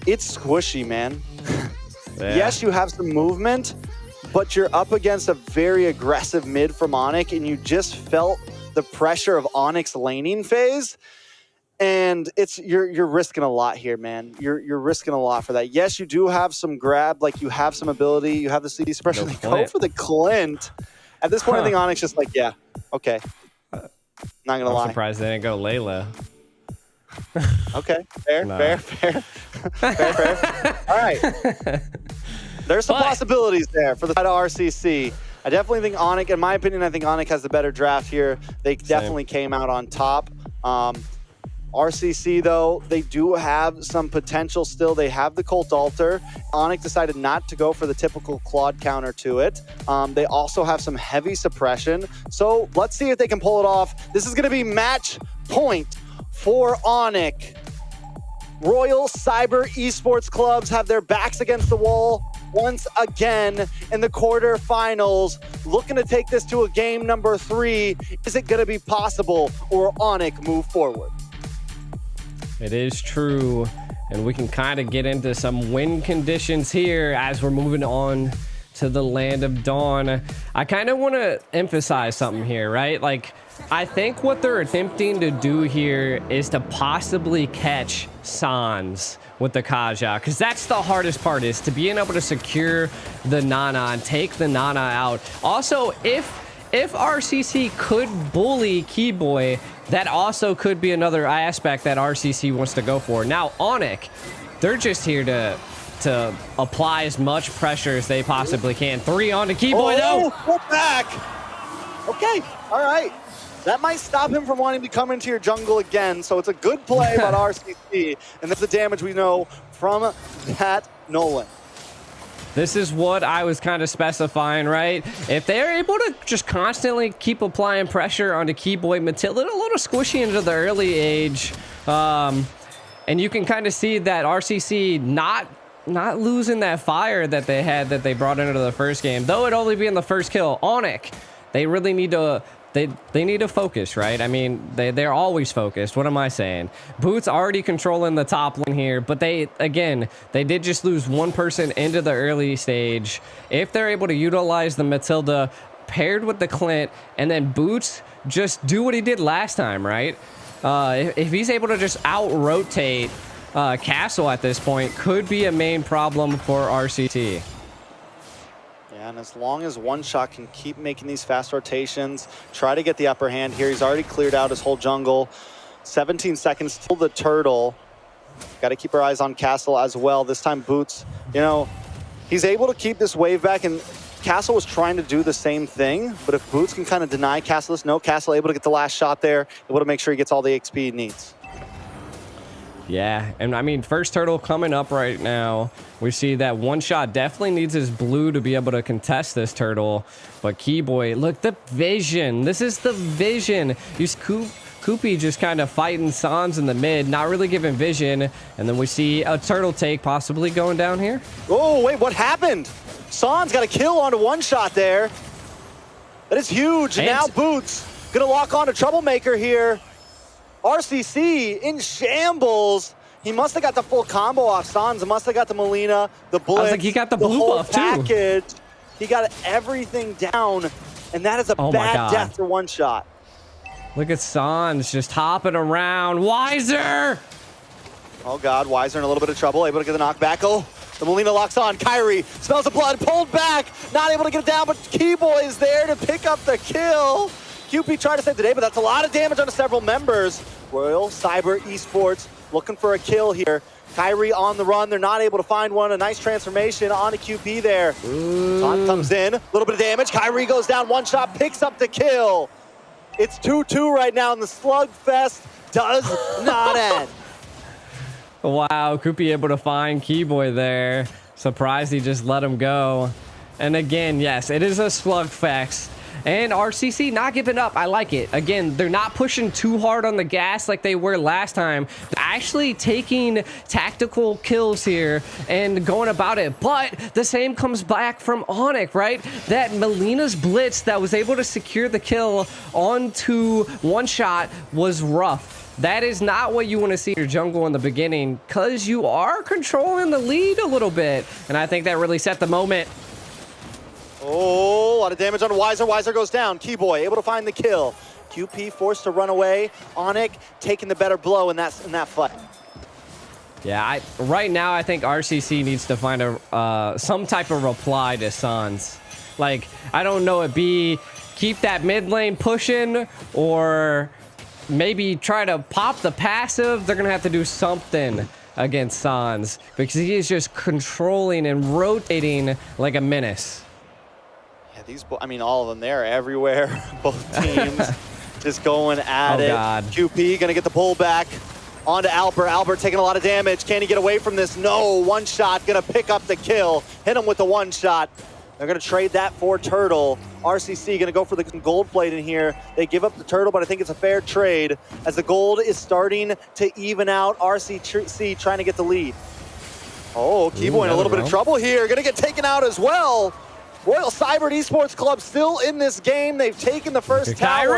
It's squishy, man. Yeah. Yes, you have some movement, but you're up against a very aggressive mid from ONIC, and you just felt the pressure of ONIC's laning phase. And you're risking a lot here, man. You're risking a lot for that. Yes, you do have some grab, like you have some ability, you have the CD suppression. They go for the Clint. At this point, I think ONIC's just like, yeah, okay. Not gonna lie. I'm surprised they didn't go Layla. Okay, fair, No. fair. All right. There's some possibilities there for the side of RCC. I definitely think ONIC, in my opinion, I think ONIC has the better draft here. They definitely came out on top. RCC, though, they do have some potential still. They have the Cult Altar. ONIC decided not to go for the typical Claude counter to it. They also have some heavy suppression. So let's see if they can pull it off. This is going to be match point for ONIC. Royal Cyber Esports clubs have their backs against the wall once again in the quarterfinals, looking to take this to a game number 3. Is it going to be possible, or ONIC move forward? It is true, and we can kind of get into some win conditions here as we're moving on to the Land of Dawn. I kind of want to emphasize something here, right? Like, I think what they're attempting to do here is to possibly catch Sans with the Kaja, because that's the hardest part, is to being able to secure the Nana and take the Nana out. Also, if RCC could bully Keyboy, that also could be another aspect that RCC wants to go for. Now, ONIC, they're just here to apply as much pressure as they possibly can. 3 on to Keyboy, though. Pull back. Okay, all right. That might stop him from wanting to come into your jungle again, so it's a good play by RCC, and that's the damage we know from that Nolan. This is what I was kind of specifying, right? If they're able to just constantly keep applying pressure onto Keyboy, Matilda a little squishy into the early age, and you can kind of see that RCC not losing that fire that they had that they brought into the first game, though it only being the first kill. ONIC, they really need to they need to focus, right? I mean, they're always focused. What am I saying? Boots already controlling the top lane here, but they did just lose one person into the early stage. If they're able to utilize the Matilda paired with the Clint, and then Boots just do what he did last time, right? If he's able to just out-rotate Castle at this point, could be a main problem for RCT. And as long as One Shot can keep making these fast rotations, try to get the upper hand here. He's already cleared out his whole jungle. 17 seconds till the turtle. Got to keep our eyes on Castle as well. This time Boots, you know, he's able to keep this wave back, and Castle was trying to do the same thing, but if Boots can kind of deny Castle this, no, Castle able to get the last shot there, able to make sure he gets all the XP he needs. Yeah, and I mean, first turtle coming up right now. We see that One Shot definitely needs his blue to be able to contest this turtle. But Keyboy, look, the vision. This is the vision. You see Koopy just kind of fighting Sans in the mid, not really giving vision. And then we see a turtle take possibly going down here. Oh, wait, what happened? Sans got a kill onto One Shot there. That is huge. And now Boots gonna lock on to Troublemaker here. RCC in shambles. He must have got the full combo off Sans. Must have got the Molina, the Blitz. I was like, he got the blue buff package. Too. He got everything down, and that is a bad death for One Shot. Look at Sans just hopping around. Wiser! Oh God, Wiser in a little bit of trouble. Able to get the knockback. Oh, the Molina locks on. Kyrie smells the blood, pulled back. Not able to get it down, but Keyboy is there to pick up the kill. QP tried to save the day, but that's a lot of damage onto several members. Royal Cyber Esports looking for a kill here. Kyrie on the run. They're not able to find one. A nice transformation on a QP there. Son comes in. A little bit of damage. Kyrie goes down. One Shot picks up the kill. It's 2-2 right now, and the slugfest does not end. Wow, Koopy able to find Keyboy there. Surprised he just let him go. And again, yes, it is a slugfest. And RCC not giving up. I like it. Again, they're not pushing too hard on the gas like they were last time. They're actually taking tactical kills here and going about it. But the same comes back from ONIC, right? That Melina's Blitz that was able to secure the kill onto One Shot was rough. That is not what you want to see in your jungle in the beginning, because you are controlling the lead a little bit. And I think that really set the moment. Oh, a lot of damage on Weiser. Weiser goes down. Keyboy able to find the kill. QP forced to run away. ONIC taking the better blow in that fight. Yeah, right now I think RCC needs to find a some type of reply to Sans. Like, I don't know, it be keep that mid lane pushing or maybe try to pop the passive. They're going to have to do something against Sans because he is just controlling and rotating like a menace. Yeah, I mean, all of them, they're everywhere. Both teams just going at it. God. QP going to get the pull back onto Albert. Albert taking a lot of damage. Can he get away from this? No. One shot. Going to pick up the kill. Hit him with the one shot. They're going to trade that for Turtle. RCC going to go for the gold plate in here. They give up the Turtle, but I think it's a fair trade as the gold is starting to even out. RCC trying to get the lead. Oh, Keyboy in a little bit of trouble here. Going to get taken out as well. Royal Cyber Esports Club still in this game. They've taken the first tower.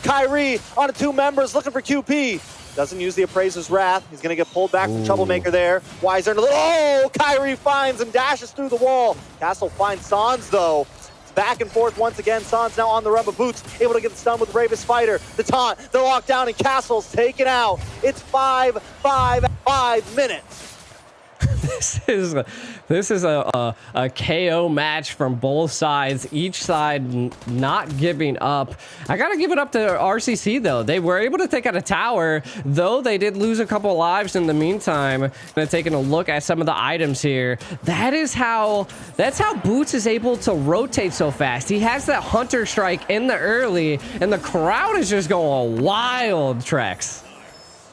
Kyrie on to two members looking for QP. Doesn't use the Appraiser's Wrath. He's going to get pulled back from Troublemaker there. Weiser in a little... Oh, Kyrie finds him, dashes through the wall. Castle finds Sans, though. It's back and forth once again. Sans now on the run, but Boots able to get the stun with the Bravest Fighter. The taunt, the lockdown, and Castle's taken out. It's 5 minutes. This is a KO match from both sides, each side not giving up. I gotta give it up to RCC though. They were able to take out a tower, though they did lose a couple lives in the meantime. And taking a look at some of the items here, that's how Boots is able to rotate so fast. He has that Hunter Strike in the early, and the crowd is just going wild, Trex.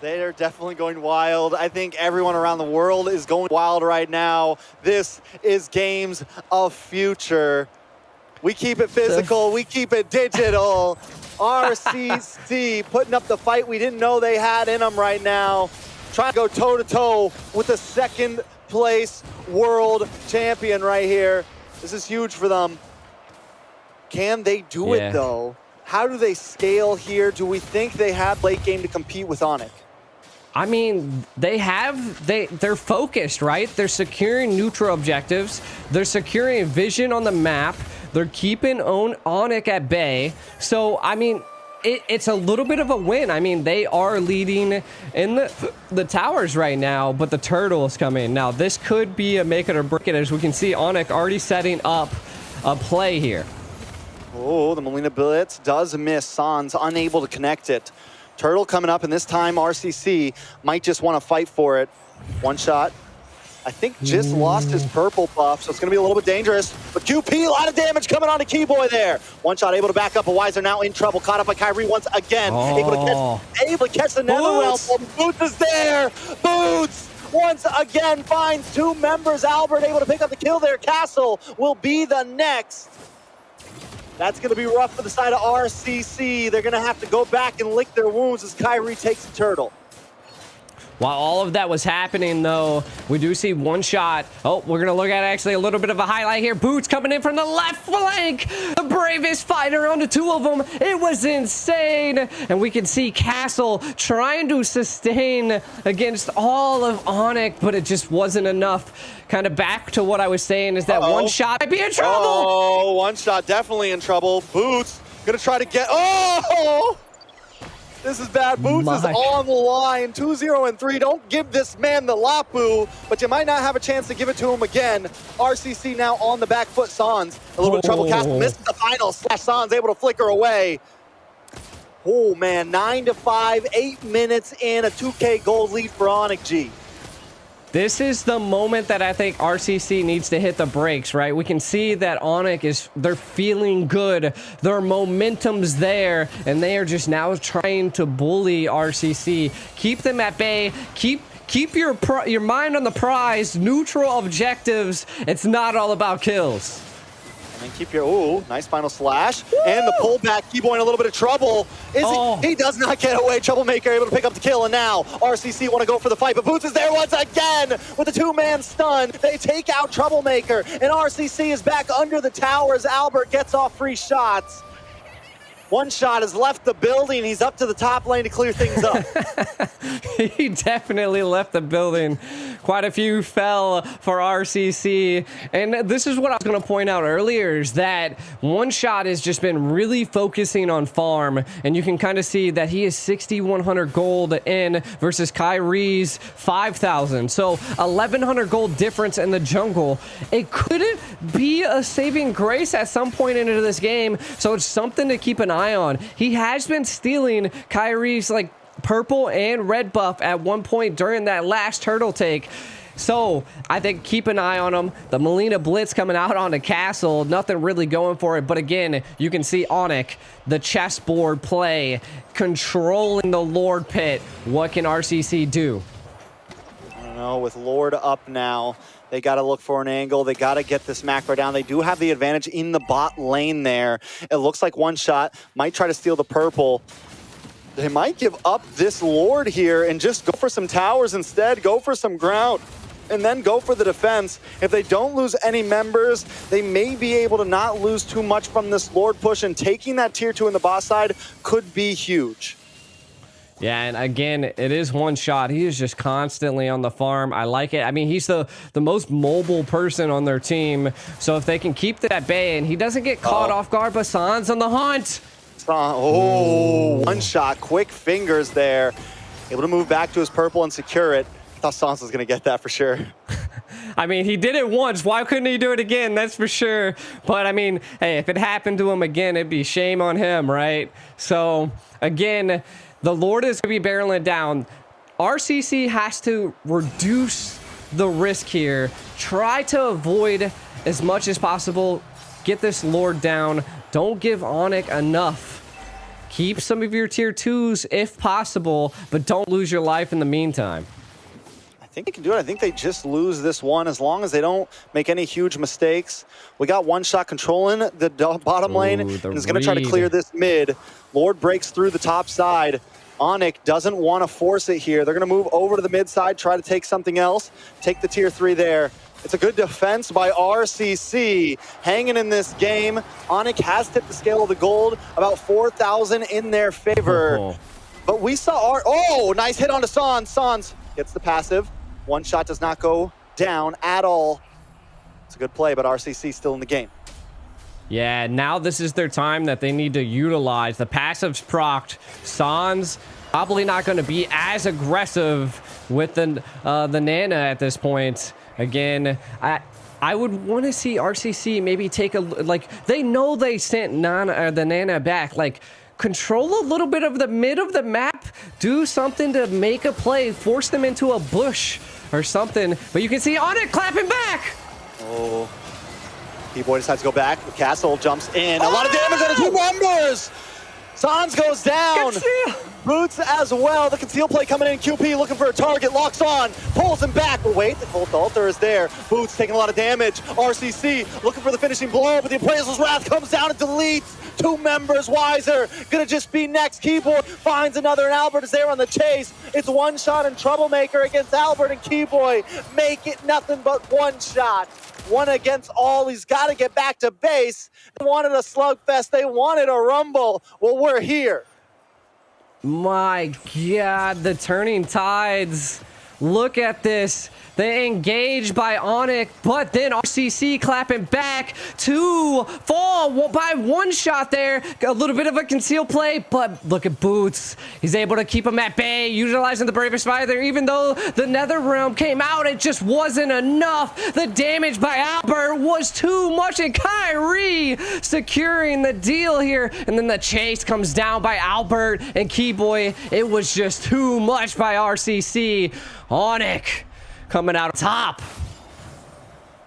They are definitely going wild. I think everyone around the world is going wild right now. This is Games of Future. We keep it physical. We keep it digital. RCC putting up the fight we didn't know they had in them right now. Trying to go toe-to-toe with the second place world champion right here. This is huge for them. Can they do it, though? How do they scale here? Do we think they have late game to compete with ONIC? I mean, they're focused, right? They're securing neutral objectives. They're securing vision on the map. They're keeping ONIC at bay. So, I mean, it's a little bit of a win. I mean, they are leading in the towers right now, but the Turtle is coming. Now, this could be a make it or break it, as we can see ONIC already setting up a play here. Oh, the Molina Blitz does miss. Sans unable to connect it. Turtle coming up, and this time RCC might just want to fight for it. One shot. I think just lost his purple buff, so it's going to be a little bit dangerous. But QP, a lot of damage coming on to Keyboy there. One shot able to back up, but Weiser now in trouble. Caught up by Kyrie once again. Able to catch the Netherrealm. Boots is there. Boots once again finds two members. Albert able to pick up the kill there. Castle will be the next. That's going to be rough for the side of RCC. They're going to have to go back and lick their wounds as Kyrie takes the Turtle. While all of that was happening, though, we do see one shot. Oh, we're going to look at actually a little bit of a highlight here. Boots coming in from the left flank. The Bravest Fighter onto two of them. It was insane. And we can see Castle trying to sustain against all of ONIC, but it just wasn't enough. Kind of back to what I was saying is that one shot might be in trouble. Oh, one shot definitely in trouble. Boots going to try to get... Oh! This is bad. Boots is on the line. 2-0-3. Don't give this man the Lapu, but you might not have a chance to give it to him again. RCC now on the back foot. Sans, a little bit of trouble. Castle missed the final slash. Sans able to flicker away. Oh, man. 9-5, 8 minutes in. A 2K gold lead for ONIC G. This is the moment that I think RCC needs to hit the brakes, right? We can see that ONIC they're feeling good. Their momentum's there, and they are just now trying to bully RCC. Keep them at bay. Keep your mind on the prize. Neutral objectives. It's not all about kills. And then keep your, ooh, nice final slash. Woo! And the pullback, Keyboy in a little bit of trouble. He does not get away. Troublemaker able to pick up the kill, and now RCC want to go for the fight, but Boots is there once again with a two-man stun. They take out Troublemaker, and RCC is back under the towers. Albert gets off free shots. One Shot has left the building. He's up to the top lane to clear things up. He definitely left the building. Quite a few fell for RCC. And this is what I was going to point out earlier, is that One Shot has just been really focusing on farm. And you can kind of see that he is 6,100 gold in versus Kyrie's 5,000. So 1,100 gold difference in the jungle. It couldn't be a saving grace at some point into this game. So it's something to keep an eye on. He has been stealing Kyrie's like purple and red buff at one point during that last turtle take. So I think keep an eye on him. The Molina Blitz coming out on the castle. Nothing really going for it. But again, you can see ONIC, the chessboard play, controlling the Lord Pit. What can RCC do? I don't know. With Lord up now, they got to look for an angle. They got to get this macro down. They do have the advantage in the bot lane there. It looks like One Shot might try to steal the purple. They might give up this Lord here and just go for some towers instead. Go for some ground and then go for the defense. If they don't lose any members, they may be able to not lose too much from this Lord push, and taking that tier 2 in the boss side could be huge. Yeah, and again, it is One Shot. He is just constantly on the farm. I like it. I mean, he's the most mobile person on their team. So if they can keep that at bay and he doesn't get caught off guard, but San's on the hunt. One Shot, quick fingers there. Able to move back to his purple and secure it. I thought Sans was going to get that for sure. I mean, he did it once. Why couldn't he do it again? That's for sure. But I mean, hey, if it happened to him again, it'd be shame on him, right? So again, the Lord is going to be barreling down. RCC has to reduce the risk here. Try to avoid as much as possible. Get this Lord down. Don't give ONIC enough. Keep some of your tier 2s if possible, but don't lose your life in the meantime. I think they can do it. I think they just lose this one as long as they don't make any huge mistakes. We got One Shot controlling the bottom lane and is going to try to clear this mid. Lord breaks through the top side. ONIC doesn't want to force it here. They're going to move over to the mid side, try to take something else. Take the tier 3 there. It's a good defense by RCC, hanging in this game. ONIC has tipped the scale of the gold, about 4,000 in their favor. But we saw nice hit onto Sans. Sans gets the passive. One Shot does not go down at all. It's a good play, but RCC still in the game. Yeah, now this is their time that they need to utilize. The passive's procced. Sans probably not going to be as aggressive with the Nana at this point. Again, I would want to see RCC maybe take a, like, they know they sent the Nana back. Like, control a little bit of the mid of the map. Do something to make a play. Force them into a bush or something. But you can see ONIC clapping back. Oh. B-Boy decides to go back. The castle jumps in. A lot of damage on the 2 members. Sans goes down. Boots as well. The conceal play coming in. QP looking for a target. Locks on. Pulls him back. But wait, the Cult Altar is there. Boots taking a lot of damage. RCC looking for the finishing blow. But the Appraisal's Wrath comes down and deletes 2 members. Wiser gonna just be next. Keyboard finds another, and Albert is there on the chase. It's One Shot and Troublemaker against Albert, and Keyboy make it nothing but One Shot. One against all. He's got to get back to base. They wanted a slugfest. They wanted a rumble. Well, we're here. My God, the turning tides. Look at this. They engaged by ONIC, but then RCC clapping back to fall by One Shot there. A little bit of a conceal play, but look at Boots. He's able to keep him at bay, utilizing the Bravest Fire there. Even though the Nether Realm came out, it just wasn't enough. The damage by Albert was too much, and Kyrie securing the deal here. And then the chase comes down by Albert and Keyboy. It was just too much by RCC. ONIC coming out top.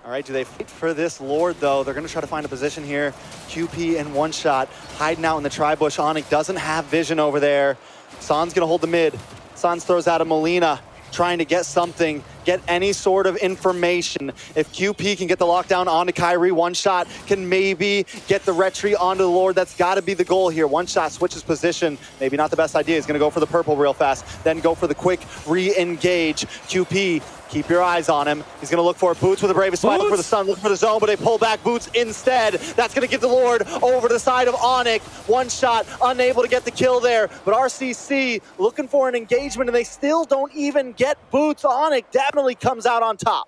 All right, do they fight for this Lord, though? They're going to try to find a position here. QP and One Shot hiding out in the tri-bush. ONIC doesn't have vision over there. Sans going to hold the mid. Sans throws out a Molina, trying to get something, get any sort of information. If QP can get the lockdown onto Kyrie, One Shot can maybe get the retreat onto the Lord. That's got to be the goal here. One Shot switches position. Maybe not the best idea. He's going to go for the purple real fast, then go for the quick re-engage. QP Keep your eyes on him. He's going to look for Boots with a Bravest Spy, look for the stun, look for the zone, but they pull back Boots instead. That's going to give the Lord over to the side of ONIC. One shot, unable to get the kill there, but RCC looking for an engagement, and they still don't even get Boots. ONIC definitely comes out on top.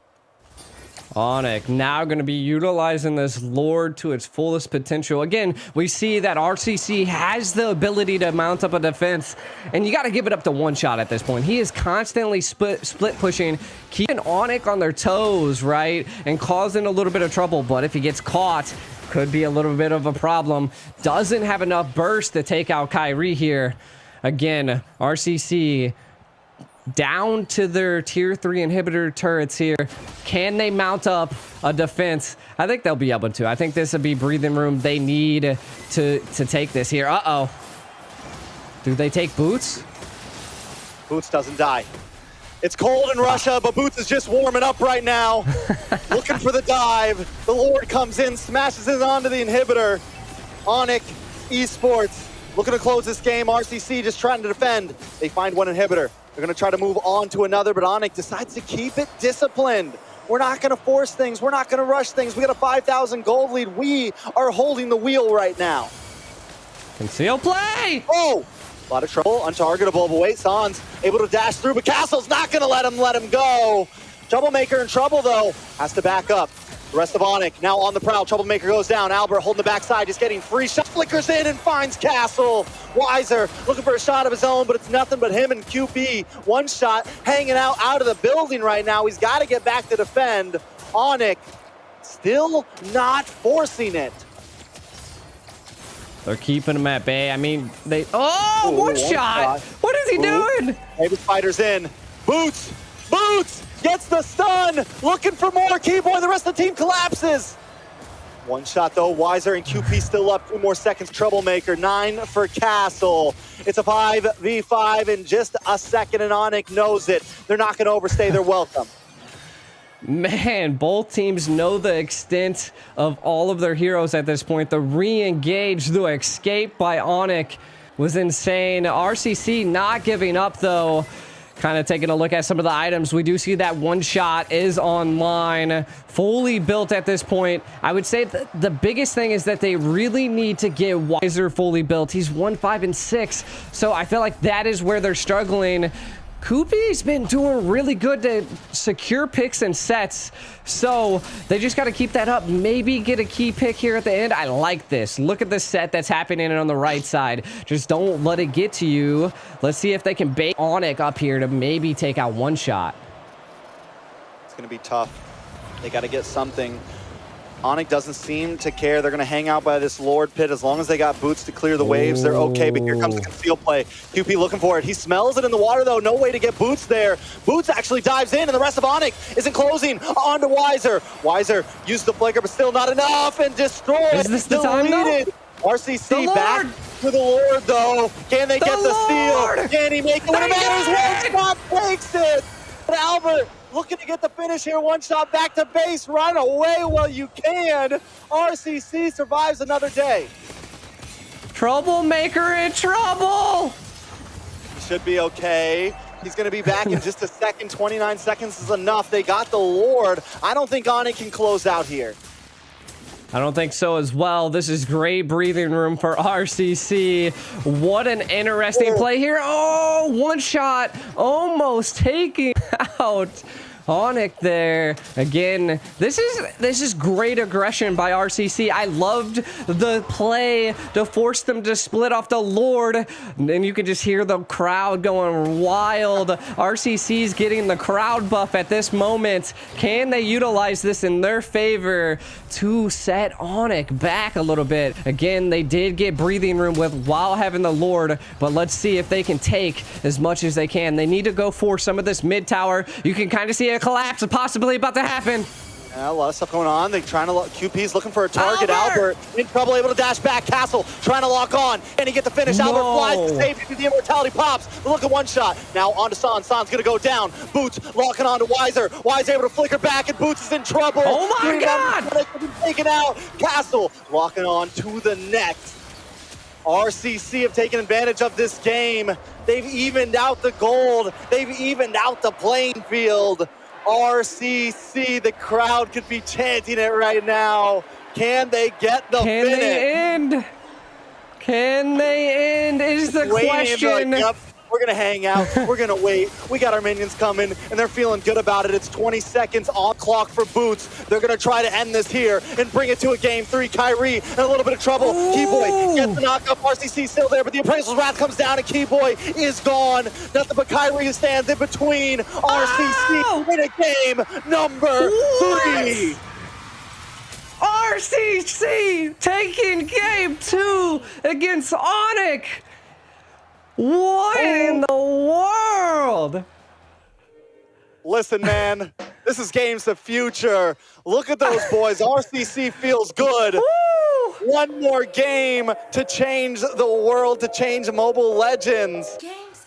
ONIC now going to be utilizing this Lord to its fullest potential. Again, we see that RCC has the ability to mount up a defense, and you got to give it up to one shot at this point. He is constantly split pushing, keeping ONIC on their toes, right, and causing a little bit of trouble. But if he gets caught, could be a little bit of a problem. Doesn't have enough burst to take out Kyrie here. Again, RCC down to their tier 3 inhibitor turrets here. Can they mount up a defense? I think they'll be able to. I think this will be breathing room they need to take this here. Uh-oh. Do they take Boots? Boots doesn't die. It's cold in Russia, but Boots is just warming up right now. Looking for the dive. The Lord comes in, smashes it onto the inhibitor. ONIC Esports looking to close this game. RCC just trying to defend. They find one inhibitor. They're going to try to move on to another, but ONIC decides to keep it disciplined. We're not going to force things. We're not going to rush things. We got a 5,000 gold lead. We are holding the wheel right now. Conceal play! Oh! A lot of trouble, untargetable, but wait, Sans able to dash through, but Castle's not going to let him go. Troublemaker in trouble, though. Has to back up. The rest of ONIC now on the prowl. Troublemaker goes down. Albert holding the backside, just getting free shot. Flickers in and finds Castle. Weiser looking for a shot of his own, but it's nothing but him and QP. One shot hanging out of the building right now. He's got to get back to defend. ONIC still not forcing it. They're keeping him at bay. I mean, they... Oh, one shot! What is he doing? Maybe Spider's in. Boots! Boots! Gets the stun! Looking for more. Keyboy, the rest of the team collapses. One shot, though. Weiser and QP still up. 2 more seconds. Troublemaker. 9 for Castle. It's a 5v5 in just a second, and ONIC knows it. They're not going to overstay their welcome. Man, both teams know the extent of all of their heroes at this point. The re-engage, the escape by ONIC was insane. RCC not giving up, though. Kind of taking a look at some of the items. We do see that one shot is online, fully built at this point. I would say the biggest thing is that they really need to get Weiser fully built. He's 1, 5, and 6. So I feel like that is where they're struggling. Kupi's been doing really good to secure picks and sets, so they just got to keep that up. Maybe get a key pick here at the end. I like this. Look at the set that's happening on the right side. Just don't let it get to you. Let's see if they can bait ONIC up here to maybe take out one shot. It's going to be tough. They got to get something. ONIC doesn't seem to care. They're going to hang out by this Lord pit. As long as they got Boots to clear the waves, they're okay. But here comes the conceal play. QP looking for it. He smells it in the water, though. No way to get Boots there. Boots actually dives in, and the rest of ONIC isn't closing. On to Weiser. Weiser used the flicker, but still not enough, and destroyed. Is this the time, though? RCC back to the Lord, though. Can they get the steal? Can he make it? When it matters, one shot breaks it. But Albert looking to get the finish here. One shot back to base. Run away while you can. RCC survives another day. Troublemaker in trouble. He should be okay. He's going to be back in just a second. 29 seconds is enough. They got the Lord. I don't think ONIC can close out here. I don't think so as well. This is great breathing room for RCC. What an interesting play here. Oh, one shot almost taking out ONIC there. Again, this is great aggression by RCC. I loved the play to force them to split off the Lord. And you could just hear the crowd going wild. RCC's getting the crowd buff at this moment. Can they utilize this in their favor to set ONIC back a little bit? Again, they did get breathing room while having the Lord, but let's see if they can take as much as they can. They need to go for some of this mid tower. You can kind of see a collapse possibly about to happen. Yeah, a lot of stuff going on. They're trying to QP's looking for a target. Albert in trouble, able to dash back. Castle trying to lock on. And he get the finish. No. Albert flies to safety. The immortality pops. But look at one shot. Now on to Sans. Sans gonna go down. Boots locking on to Weiser. Weiser able to flicker back, and Boots is in trouble. Oh my God! Taken out. Castle locking on to the next. RCC have taken advantage of this game. They've evened out the gold. They've evened out the playing field. RCC, the crowd could be chanting it right now. Can they get the Can finish? they end? Can they end is the question. Like, yep, we're gonna hang out, we're gonna wait. We got our minions coming, and they're feeling good about it. It's 20 seconds on clock for Boots. They're gonna try to end this here and bring it to a game 3. Kyrie in a little bit of trouble. Ooh. Keyboy gets the knock up. RCC still there, but the Appraisal's Wrath comes down, and Keyboy is gone. Nothing but Kyrie stands in between RCC in a game number 3. RCC taking game 2 against ONIC. What in the world? Listen, man, this is games of future. Look at those boys. RCC feels good. Woo! One more game to change the world, to change Mobile Legends.